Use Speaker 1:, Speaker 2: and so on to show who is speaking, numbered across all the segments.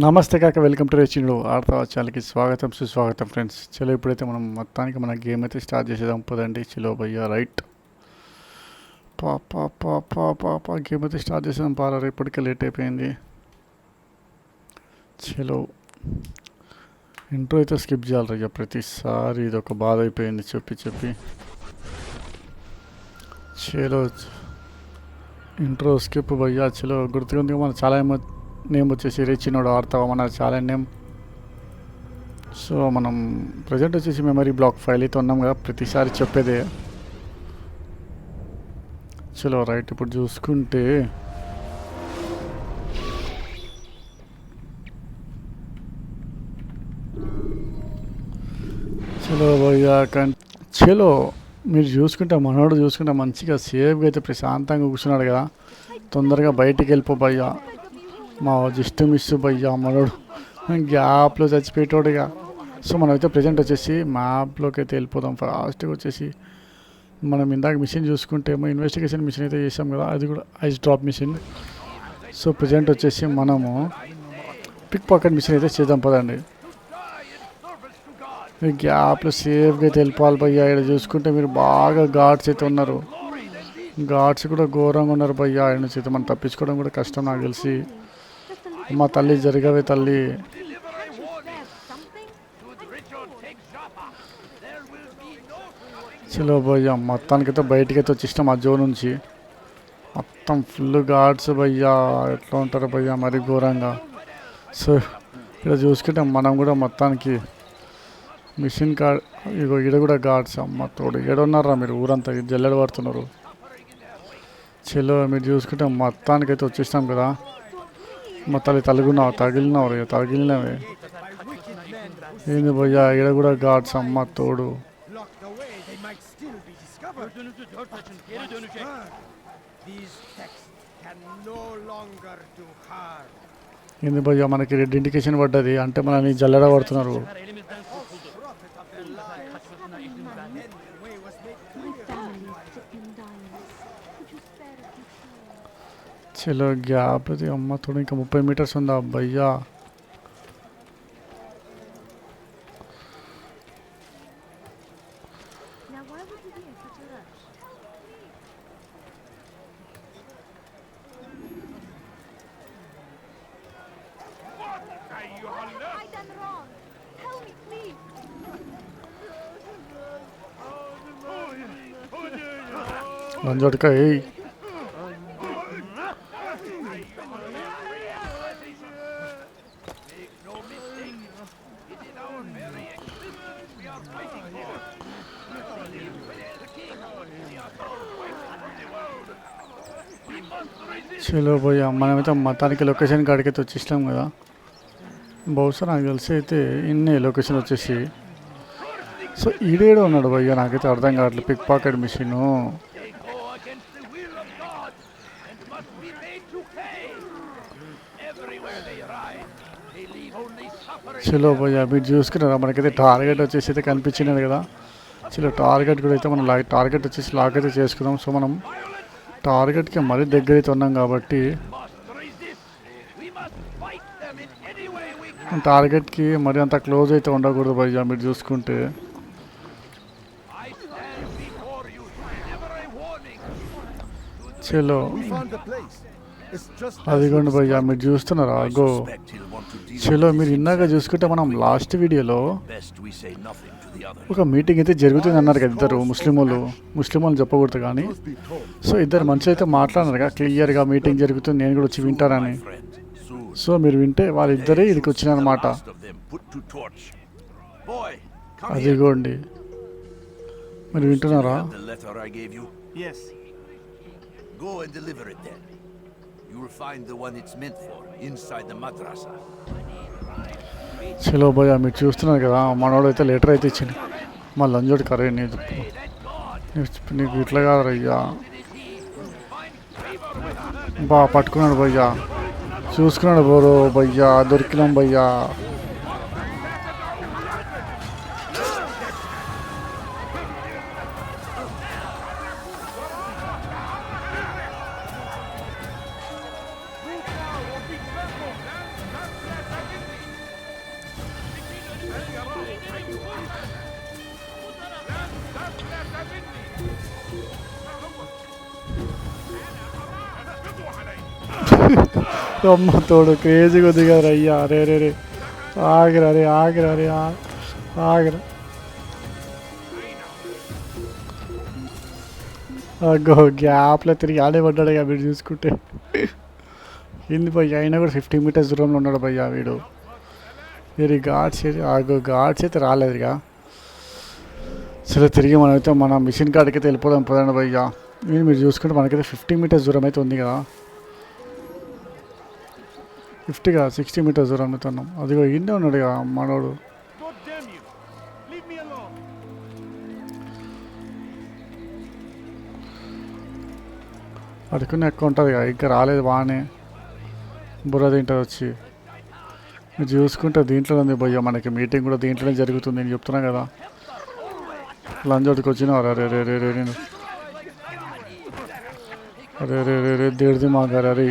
Speaker 1: నమస్తే కాక welcome to రేచిండు ఆడతా ఛానల్కి స్వాగతం సుస్వాగతం ఫ్రెండ్స్. చలో ఇప్పుడైతే మనం మొత్తానికి మన గేమ్ అయితే స్టార్ట్ చేసేదాం పదండి. చలో భయ్యా రైట్ పాపా గేమ్ అయితే స్టార్ట్ చేసేదాం పారా. ఇప్పటికే లేట్ అయిపోయింది. చలో ఇంట్రో అయితే స్కిప్ చేయాలి రయ్యా ప్రతిసారి, ఇది ఒక బాధ అయిపోయింది చెప్పి. చలో ఇంట్రో స్కిప్ భయ్యా. చలో గుర్తుకుంది మన చాలా నేమ్ వచ్చేసి రేచినోడు ఆడతావా మన ఛానల్ నేమ్. సో మనం ప్రజెంట్ వచ్చేసి మెమరీ బ్లాక్ ఫైల్ అయితే ఉన్నాం కదా, ప్రతిసారి చెప్పేదే. చలో రైట్ ఇప్పుడు చూసుకుంటే చలో భయ్యా చలో మీరు చూసుకుంటే మనోడు చూసుకుంటే మంచిగా సేఫ్గా అయితే ప్రశాంతంగా కూర్చున్నాడు కదా. తొందరగా బయటికి వెళ్ళిపో భయ్యా. మా జస్ట్ మిస్ భయ్యా మనోడు గ్యాప్లో చచ్చిపోయేటోడుగా. సో మనమైతే ప్రజెంట్ వచ్చేసి మ్యాప్లోకి అయితే వెళ్ళిపోదాం ఫాస్ట్గా. వచ్చేసి మనం ఇందాక మిషన్ చూసుకుంటే ఏమో ఇన్వెస్టిగేషన్ మిషన్ అయితే చేసాం కదా, అది కూడా ice drop machine. So present వచ్చేసి మనము పిక్ పాకెట్ మిషన్ అయితే చేద్దాం పదండి. గ్యాప్లో సేఫ్గా అయితే వెళ్ళిపోవాలి భయ్యా. ఇక్కడ చూసుకుంటే మీరు బాగా గార్డ్స్ అయితే ఉన్నారు, గార్డ్స్ కూడా ఘోరంగా ఉన్నారు భయ్యా. ఆయన నుంచి అయితే మనం తప్పించుకోవడం కూడా కష్టం నాకు తెలిసి. అమ్మ తల్లి జరగవే తల్లి. చలో భయ్యా మొత్తానికైతే బయటకైతే వచ్చేసినాం ఆ జోన్ నుంచి. మొత్తం ఫుల్ గార్డ్స్ భయ్యా. ఎట్లా ఉంటారు భయ్యా మరి ఘోరంగా. సో ఇక్కడ చూసుకుంటే మనం కూడా మొత్తానికి మిషన్ గార్డ్ ఇగో ఈడ కూడా గార్డ్స్. అమ్మ తోడు ఏడున్నారా మీరు, ఊరంతా జల్లెడ పడుతున్నారు. చలో మీరు చూసుకుంటే మొత్తానికైతే వచ్చేసినాం కదా. మొత్తాలు తగిలినవే ఏంది భయ్యా. ఈడ కూడా గాడ్స్. అమ్మ తోడు ఏంది భయ్యా. మనకి రెడ్ ఇండికేషన్ పడ్డది అంటే మనని జల్లెడ పడుతున్నారు. చలో గ్యాప్ అది. అమ్మ తోడు ఇంకా 30 మీటర్స్ ఉందా భయ్యా. లంజోటక ఏయ్. చలో భయ్యా మనమైతే మొత్తానికి లొకేషన్ కాడికైతే వచ్చేసినాం కదా. బహుశా నాకు తెలిసి అయితే ఇన్ని లొకేషన్ వచ్చేసి. సో ఈడేడో ఉన్నాడు భయ్యా, నాకైతే అర్థం కావట్లేదు. Pick pocket machine. చలో భయ్యా మీరు చూసుకున్నారా, మనకైతే టార్గెట్ వచ్చేసి అయితే కనిపించినది కదా. చలో టార్గెట్ కూడా అయితే మనం టార్గెట్ వచ్చేసి లాక్ అయితే చేసుకుందాం. సో మనం టార్గెట్కి మరీ దగ్గర అయితే ఉన్నాం కాబట్టి టార్గెట్కి మరి అంత క్లోజ్ అయితే ఉండకూడదు భయ్యా. మీరు చూసుకుంటే చలో అదిగోండి భయ్యా మీరు చూస్తున్నారా అగో. చలో మీరు ఇందాక చూసుకుంటే మనం లాస్ట్ వీడియోలో ఒక మీటింగ్ అయితే జరుగుతుంది అన్నారు కదా. ఇద్దరు ముస్లిం వాళ్ళు చెప్పకూడదు కానీ. సో ఇద్దరు మనుషులు అయితే మాట్లాడినారు కదా క్లియర్గా, మీటింగ్ జరుగుతుంది నేను కూడా వచ్చి వింటానని. సో మీరు వింటే వాళ్ళిద్దరే ఇదికి వచ్చినారన్నమాట. అదిగోండి మీరు వింటున్నారా. చలో భయ్యా మీరు చూస్తున్నారు కదా, మనోడు అయితే లెటర్ అయితే ఇచ్చింది. మా లంజోడు కరే నీకు ఇట్లా కాదరయ్యా. పట్టుకున్నాడు భయ్యా, చూసుకున్నాడు బోరో భయ్యా, దొరికినాం భయ్యా. అమ్మ తోడు క్రేజీగా ఉంది కదా అయ్యా. అరే రే రే ఆగిరా రే ఆగిరా రే ఆగిరా. అగ్గో గ్యాప్లో తిరిగి ఆడే పడ్డాడు ఇక వీడు చూసుకుంటే. ఏంది భయ్య అయినా కూడా 50 మీటర్స్ దూరంలో ఉన్నాడు భయ్య వీడు. వీరి గాడ్స్ ఆగో గాడ్స్ అయితే రాలేదు ఇక. సరే తిరిగి మనమైతే మన మిషన్ కాడికి అయితే వెళ్ళిపోదాం పదండి భయ్య. మీరు చూసుకుంటే మనకైతే 50 మీటర్స్ దూరం అయితే ఉంది కదా. 60 మీటర్స్ దూరం అయితే ఉన్నాం. అదిగో ఇండే ఉన్నాడు ఇక మనోడు. అడుకునే ఎక్కువ ఉంటుంది ఇక. ఇంకా రాలేదు బాగానే బుర్ర తింటుంది వచ్చి. మీరు చూసుకుంటే దీంట్లో ఉంది భయ్య. మనకి మీటింగ్ కూడా దీంట్లోనే జరుగుతుంది నేను చెప్తున్నా కదా. లంచోటికి వచ్చిన అరే రే రే రే నేను అరే రే రే రే దేడిది మా గారు అరే.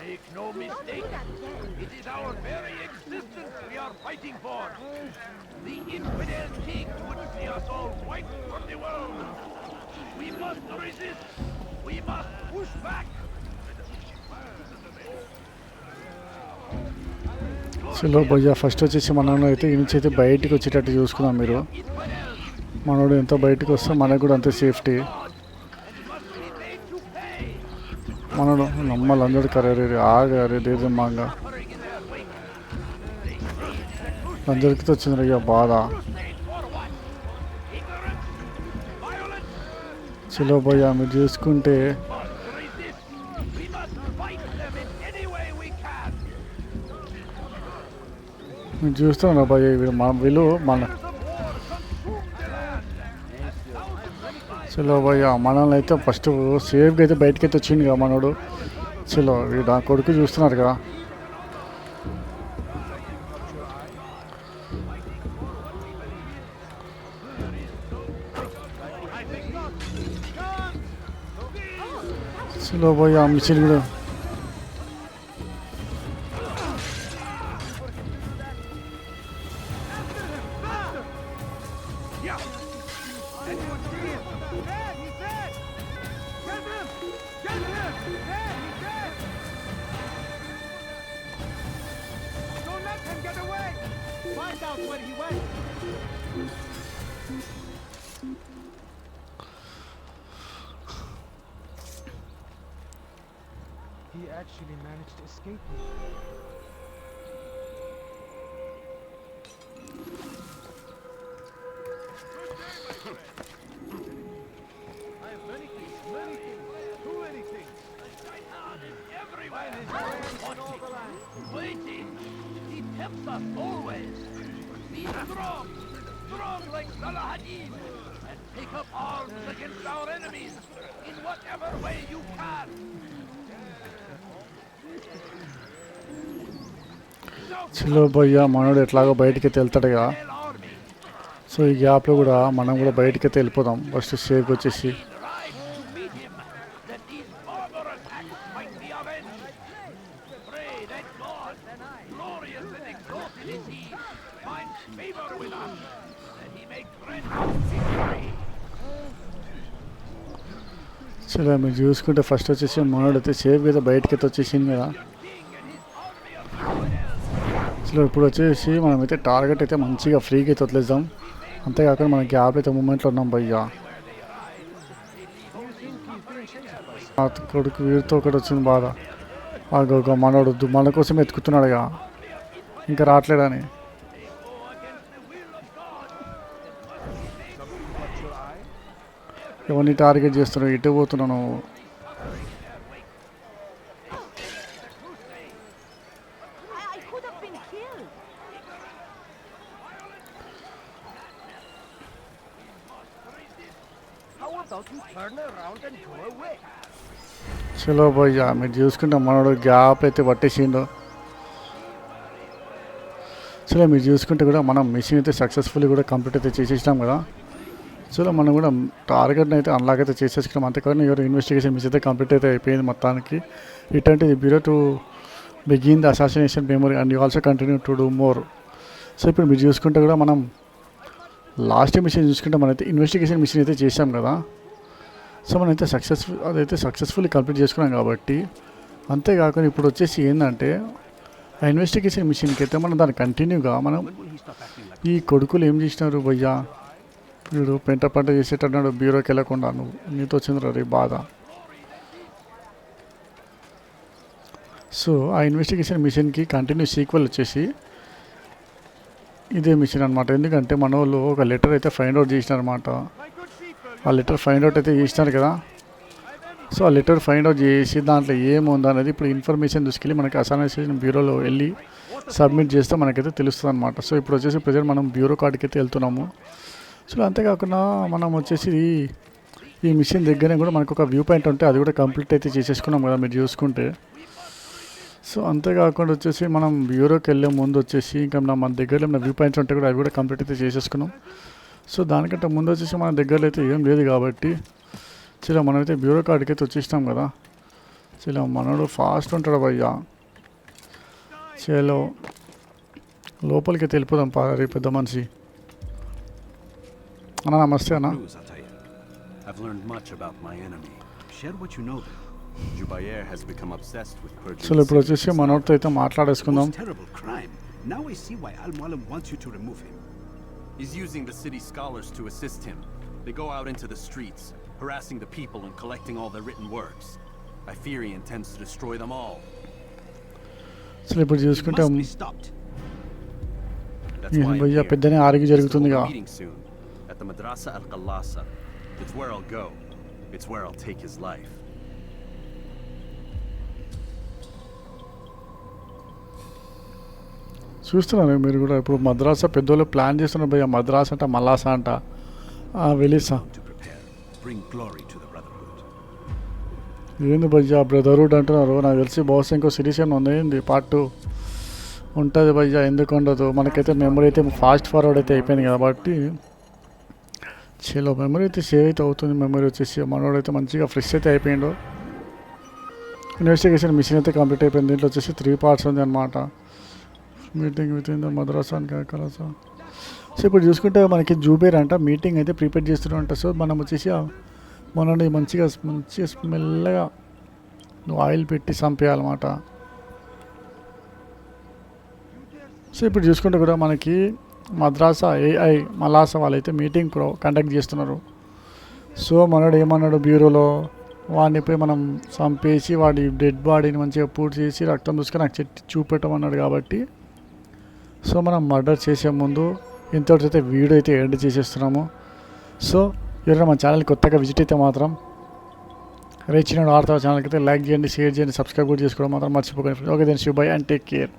Speaker 2: Make no mistake, it is our very existence we are fighting for. The infidel king would see us all wiped from the world. We must resist. We must push back.
Speaker 1: చలో భయ్య ఫస్ట్ వచ్చేసి మనోడు అయితే ఈ నుంచి అయితే బయటికి వచ్చేటట్టు చూసుకున్నాం. మీరు మనోడు ఎంత బయటకు వస్తే మనకు కూడా అంతే సేఫ్టీ. మనోడు నమ్మలు అందరు కరేరే ఆగారే దేదే మాగా అందరికీ వచ్చింది అయ్యా బాధ. చలో భయ్య మీరు చూసుకుంటే మీరు చూస్తున్నా భయ్య వీళ్ళు మన చలో భయ్య మనల్ని అయితే ఫస్ట్ సేఫ్గా అయితే బయటకి అయితే వచ్చింది కదా మనోడు. చలో వీడు ఆ కొడుకు చూస్తున్నారు కదా. చలో భయ్య మిషన్ కూడా
Speaker 3: He actually managed to escape me.
Speaker 2: I have many things, too many things. Everywhere. Waiting. He tempts us always. Be strong, strong like Salahadin, and take up arms against our enemies in whatever way you can.
Speaker 1: చలో భయ్య మనోడు ఎట్లాగో బయటికి వెళ్తాడుగా. So ఈ గ్యాప్లో కూడా మనం కూడా బయటికి అయితే వెళ్ళిపోదాం. ఫస్ట్ సేఫ్గా వచ్చేసి చలో మీరు చూసుకుంటే ఫస్ట్ వచ్చేసి మనోడు అయితే సేఫ్గా అయితే బయటకి అయితే వచ్చేసింది కదా. అసలు ఇప్పుడు వచ్చేసి మనమైతే టార్గెట్ అయితే మంచిగా ఫ్రీగా అయితే వదిలేద్దాం. అంతేకాకుండా మన గ్యాప్ అయితే మూమెంట్లో ఉన్నాం భయ్యా. కొడుకు వీరితో ఒకటి వచ్చింది బాధ. ఆగోగో మనోడు మన కోసం ఎత్తుకుతున్నాడు ఇక ఇంకా రావట్లేడని. ఎవరిని టార్గెట్ చేస్తున్నావు? ఇటు పోతున్నాను. చలో భయ్యా మీరు చూసుకుంటే మనోడు గ్యాప్ అయితే పట్టేసిండు. సో సో మీరు చూసుకుంటే కూడా మనం మిషన్ అయితే సక్సెస్ఫుల్లీ కూడా కంప్లీట్ అయితే చేసేసినాం కదా. సో మనం కూడా టార్గెట్ని అయితే అన్లాక్ అయితే చేసేసుకున్నాం. అంతేకాదు ఎవరు ఇన్వెస్టిగేషన్ మిషన్ అయితే కంప్లీట్ అయితే అయిపోయింది మొత్తానికి. Return to the bureau to begin the assassination memory and you also continue to do more. So ఇప్పుడు మీరు చూసుకుంటే కూడా మనం లాస్ట్ మిషన్ చూసుకుంటే మనమైతే ఇన్వెస్టిగేషన్ మిషన్ అయితే చేసాం కదా. సో మనమైతే అదైతే సక్సెస్ఫుల్లీ కంప్లీట్ చేసుకున్నాం కాబట్టి. అంతేకాకుండా ఇప్పుడు వచ్చేసి ఏంటంటే ఆ ఇన్వెస్టిగేషన్ మిషన్కి అయితే మనం దాన్ని కంటిన్యూగా మనం ఈ కొడుకులు ఏం చేసినారు భయ్యా, వీడు పెంట పంట చేసేటన్నాడు బ్యూరోకి వెళ్ళకుండా, నువ్వు నీతో వచ్చిందిరా రే బాధ. సో ఆ ఇన్వెస్టిగేషన్ మిషన్కి కంటిన్యూ సీక్వెల్ వచ్చేసి ఇదే మిషన్ అనమాట. ఎందుకంటే మన వాళ్ళు ఒక లెటర్ అయితే ఫైండ్ అవుట్ చేసినారనమాట. ఆ లెటర్ ఫైండ్ అవుట్ అయితే చేసినారు కదా. సో ఆ లెటర్ ఫైండ్ అవుట్ చేసి దాంట్లో ఏముందో అనేది ఇప్పుడు ఇన్ఫర్మేషన్ తీసుకెళ్ళి మనకి అసాసినేషన్ బ్యూరోలో వెళ్ళి సబ్మిట్ చేస్తే మనకైతే తెలుస్తుంది అనమాట. సో ఇప్పుడు వచ్చేసి ప్రజెంట్ మనం బ్యూరో కార్డ్కి అయితే వెళ్తున్నాము. సో అంతేకాకుండా మనం వచ్చేసి ఈ మిషన్ దగ్గరనే కూడా మనకు ఒక వ్యూ పాయింట్ ఉంటే అది కూడా కంప్లీట్ అయితే చేసేసుకున్నాం కదా మీరు చూసుకుంటే. సో అంతేకాకుండా వచ్చేసి మనం బ్యూరోకి వెళ్ళే ముందు వచ్చేసి ఇంకా మన దగ్గరలో ఉన్న వ్యూ పాయింట్స్ ఉంటే కూడా అవి కూడా కంప్లీట్ అయితే చేసేసుకున్నాం. సో దానికంటే ముందు వచ్చేసి మన దగ్గరలో అయితే ఏం లేదు కాబట్టి చలో మనమైతే బ్యూరో కార్డ్కి అయితే వచ్చేసినాం కదా. చలో మనోడు ఫాస్ట్ ఉంటాడు భయ్యా. చలో లోపలికి అయితే వెళ్ళిపోదాం రే పెద్ద మనిషి. అన్న నమస్తే అన్న.
Speaker 4: I've learned much about my enemy. Share what you know then. Jubair has become obsessed with purging.
Speaker 1: చలో ఇప్పుడు వచ్చేసి మనోడితో అయితే మాట్లాడేసుకుందాం.
Speaker 4: Terrible crime. Now I see why Al-Mualim wants you to remove him. He's using the city scholars to assist him. They go out into the streets, harassing the people and collecting all their written works. I fear he intends to destroy them all.
Speaker 1: చలో ఇప్పుడు చూసుకుంటే
Speaker 4: Must be stopped. That's why I'm
Speaker 1: భయ్యా
Speaker 4: here.
Speaker 1: పెద్దనే ఆరోగ్య జరుగుతుందిగా.
Speaker 4: Meeting soon at the Madrasa Al-Qalasa. It's where I'll go. It's where I'll take his life.
Speaker 1: చూస్తున్నారు మీరు కూడా ఇప్పుడు మద్రాసా పెద్దోళ్ళు ప్లాన్ చేస్తున్నారు భయ్యా. మద్రాసా అంట మలాసా అంట వెళ్ళిసా
Speaker 4: To prepare, bring glory to the Brotherhood.
Speaker 1: ఏంది భయ్యా బ్రదర్హుడ్ అంటున్నారు. నాకు తెలిసి బహుశా ఇంకో సిరీస్ ఏమి ఉంది పార్ట్ 2 ఉంటుంది భయ్యా. ఎందుకు ఉండదు, మనకైతే మెమరీ అయితే ఫాస్ట్ ఫార్వర్డ్ అయితే అయిపోయింది కాబట్టి చలో మెమరీ అయితే సేవ్ అయితే అవుతుంది. మెమరీ వచ్చేసి మనోడైతే మంచిగా ఫ్రెష్ అయితే అయిపోయిండు. ఇన్వెస్టిగేషన్ మిషన్ అయితే కంప్లీట్ అయిపోయింది. దీంట్లో వచ్చేసి 3 పార్ట్స్ ఉంది అనమాట. మీటింగ్ విత్ ఇన్ ద మద్రాసా అండ్ కలాసా. సో ఇప్పుడు చూసుకుంటే మనకి జూబేర్ అంట మీటింగ్ అయితే ప్రిపేర్ చేస్తున్నారంట. సో మనం వచ్చేసి మనని మంచిగా స్మెల్లగా ఆయిల్ పెట్టి చంపేయాలన్నమాట. సో ఇప్పుడు చూసుకుంటే కూడా మనకి మద్రాసా ఏఐ మలాసా వాళ్ళైతే మీటింగ్ కండక్ట్ చేస్తున్నారు. సో మనడు ఏమన్నాడు బ్యూరోలో వాడిని పోయి మనం చంపేసి వాడి డెడ్ బాడీని మంచిగా పూర్తి చేసి రక్తం చూసుకొని నాకు చూపెట్టమన్నాడు కాబట్టి సో మనం మర్డర్ చేసే ముందు ఇంతవరకు అయితే వీడియో అయితే ఎండ్ చేసేస్తున్నాము. సో ఎవరైనా మన ఛానల్ కొత్తగా విజిట్ అయితే మాత్రం రేచినాడు వార్తా ఛానల్కి అయితే లైక్ చేయండి, షేర్ చేయండి, సబ్స్క్రైబ్ కూడా చేసుకోవడం మాత్రం మర్చిపోకండి. Okay then Shiv bye and take care.